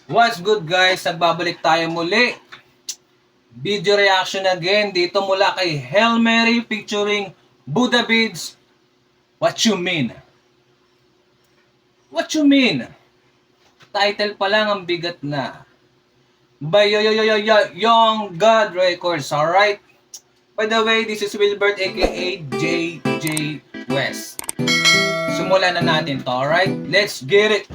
What's good guys? Nagbabalik tayo muli. Video reaction again dito mula kay Hail Mary featuring Buddha Beads. What you mean? What you mean? Title pa lang ang bigat na. By Young God Records, alright? By the way, this is Wilbert aka JJ West. Simulan na natin to, alright? Let's get it!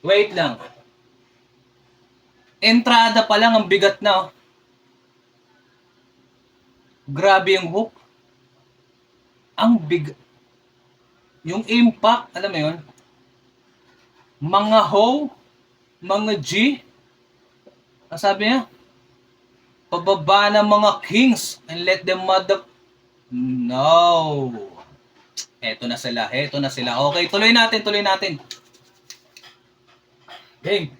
Wait lang. Entrada pa lang ang bigat na. Oh. Grabe yung hook. Ang big. Yung impact, alam mo yun? Mga ho, mga G, ang sabi niya, pababa ng mga kings and let them mother... No. Eto na sila, eto na sila. Okay, tuloy natin, tuloy natin. Game.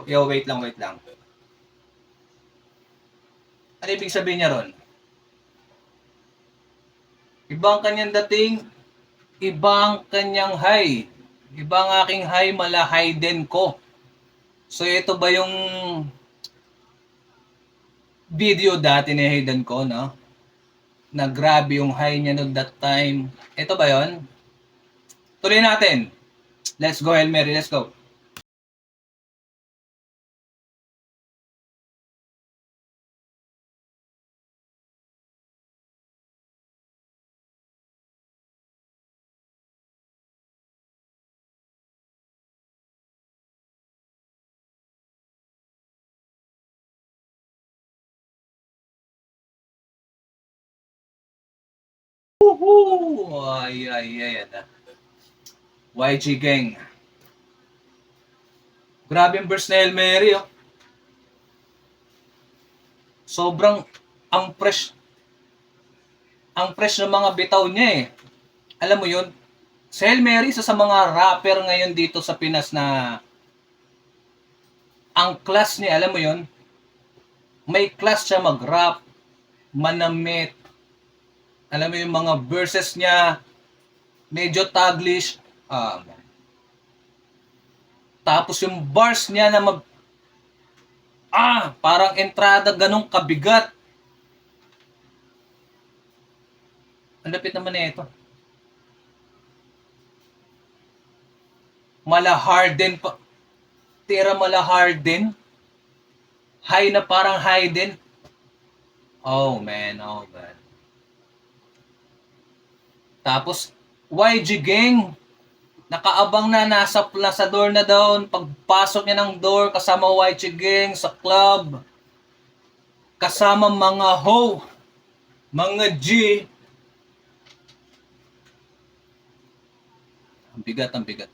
Yo, wait lang, wait lang. Ano ibig sabihin niya ron? Ibang kanyang dating, ibang kanyang high. Ibang aking high, mala high din ko. So ito ba yung video dati ni Hayden ko, no? Na grabe yung high niya no that time. Ito ba yon? Tuloy natin. Let's go, Hail Mary, let's go. Woohoo! Ay. YG Gang. Grabe yung verse na Hail Mary, oh. Sobrang ang fresh ng mga bitaw niya eh. Alam mo yun? Si Hail Mary, isa sa mga rapper ngayon dito sa Pinas na ang class niya, alam mo yun? May class siya mag-rap, manamit. Alam mo yung mga verses niya, medyo taglish. Tapos yung bars niya na parang entrada ganong kabigat. Ang lapit naman na ito. Mala Harden pa. Tira mala Harden. High na parang Hayden. Oh man. Tapos YG Gang. Nakaabang na, nasa door na daw. Pagpasok niya ng door, kasama YG Gang sa club. Kasama mga ho. Mga G. Ang bigat.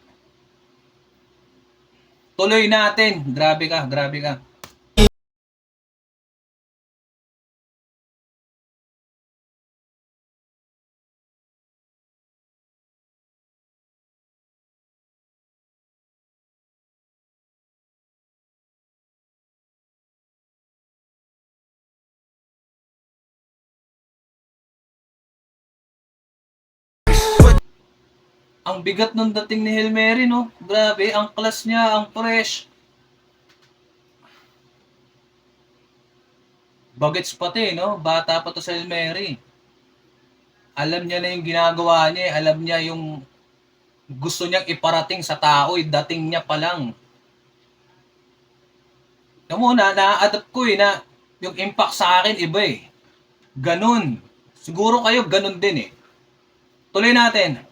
Tuloy natin. Grabe ka. Ang bigat nung dating ni Hail Mary, no? Grabe, ang class niya, ang fresh. Bagets pati, no? Bata pa to sa Hail Mary. Alam niya na yung ginagawa niya, alam niya yung gusto niyang iparating sa tao, dating niya pa lang. Alam mo, na-adapt ko na yung impact sa akin iba Ganun. Siguro kayo ganun din Tuloy natin.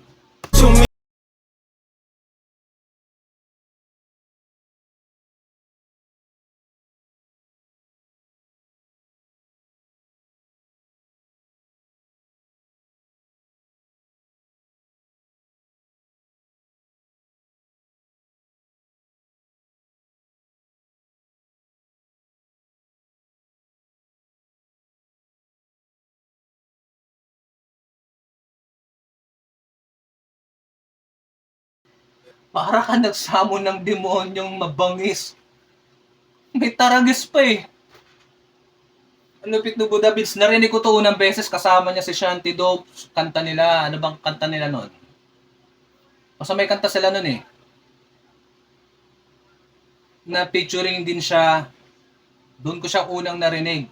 Para ka nagsamon ng demonyong mabangis. May taragis pa Ang lupit no Buddha Beats. Narinig ko to unang beses kasama niya si Shanty Dope. Kanta nila. Ano bang kanta nila nun? Basta may kanta sila nun Na featuring din siya. Doon ko siya unang narinig.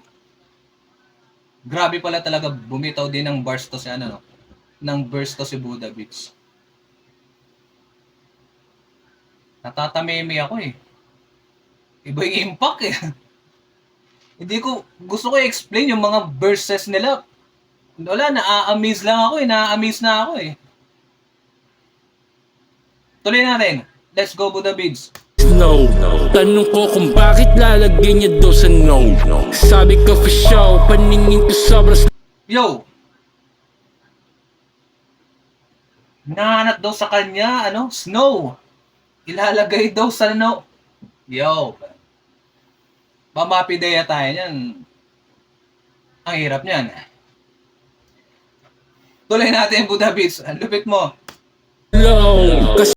Grabe pala talaga. Bumitaw din ng bars to si ng verse to si Buddha Beats. Natatameme ako Iba yung impact Hindi ko, gusto ko i-explain yung mga verses nila. Wala, na-amaze lang ako na-amaze na ako Tuloy natin. Let's go Buddha Beats. No, tanong ko kung bakit lalagay niya daw sa no. Sabi ko for show, paningin ko sobrang Yo! Nahanap daw sa kanya, snow. Ilalagay daw sa Yo! Pamapideya tayo niyan. Ang hirap niyan. Tuloy natin, Buddha Beats. Ang lupit mo. low. Kasi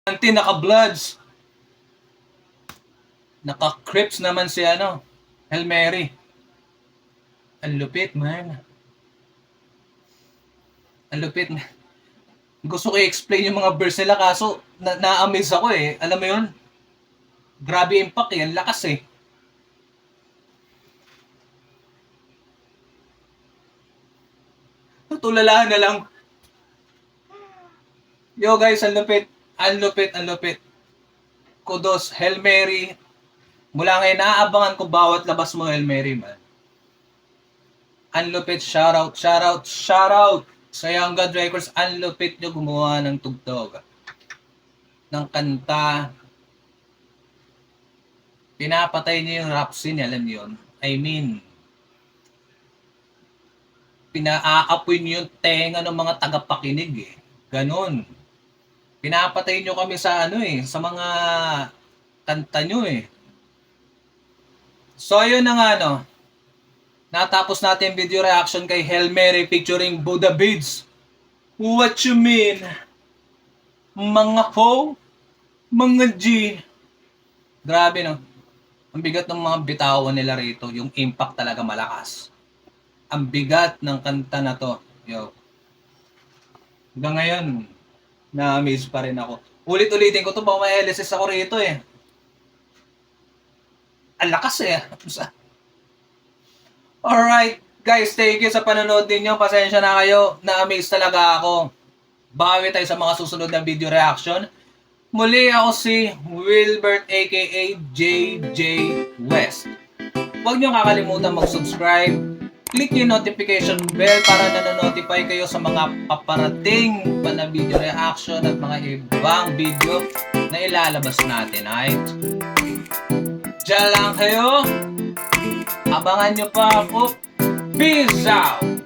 Anti naka-bloods. Naka-crips naman si Hail Mary. Ang lupit, man. Ang lupit. Gusto ko i-explain yung mga verse nila kaso na-amaze ako Alam mo yun? Grabe impact Ang lakas Tutulalaan na lang. Yo guys, ang lupit. Ang lupit, ang lupit. Kudos, Hail Mary. Mula ngayon, naaabangan ko bawat labas mo, Hail Mary, man. Ang lupit, shoutout, shoutout, shoutout sa Young God Records. Ang lupit nyo gumawa ng tugtog. Ng kanta. Pinapatay niyo yung rap scene, alam niyo yun? I mean, pinaapoy niyo yung tenga ng mga tagapakinig Ganon. Pinapatay niyo kami sa sa mga kanta niyo So ayun na nga natapos natin video reaction kay Hail Mary featuring Buddha Beats. What you mean? Mga ho? Mga G. Grabe Ang bigat ng mga bitawan nila rito. Yung impact talaga malakas. Ang bigat ng kanta na to. Yo. Hanggang ngayon, na-amaze pa rin ako. Ulit-ulitin ko to, baka may LSS ako rito Ang lakas Alright, guys, thank you sa panonood ninyo. Pasensya na kayo, na-amaze talaga ako. Bawi tayo sa mga susunod na video reaction. Muli ako si Wilbert aka JJ West. Huwag niyo kakalimutan mag-subscribe, click yung notification bell para nanonotify kayo sa mga paparating pa na video reaction at mga ibang video na ilalabas natin. Ay, diyan lang kayo. Abangan nyo pa ako. Peace out!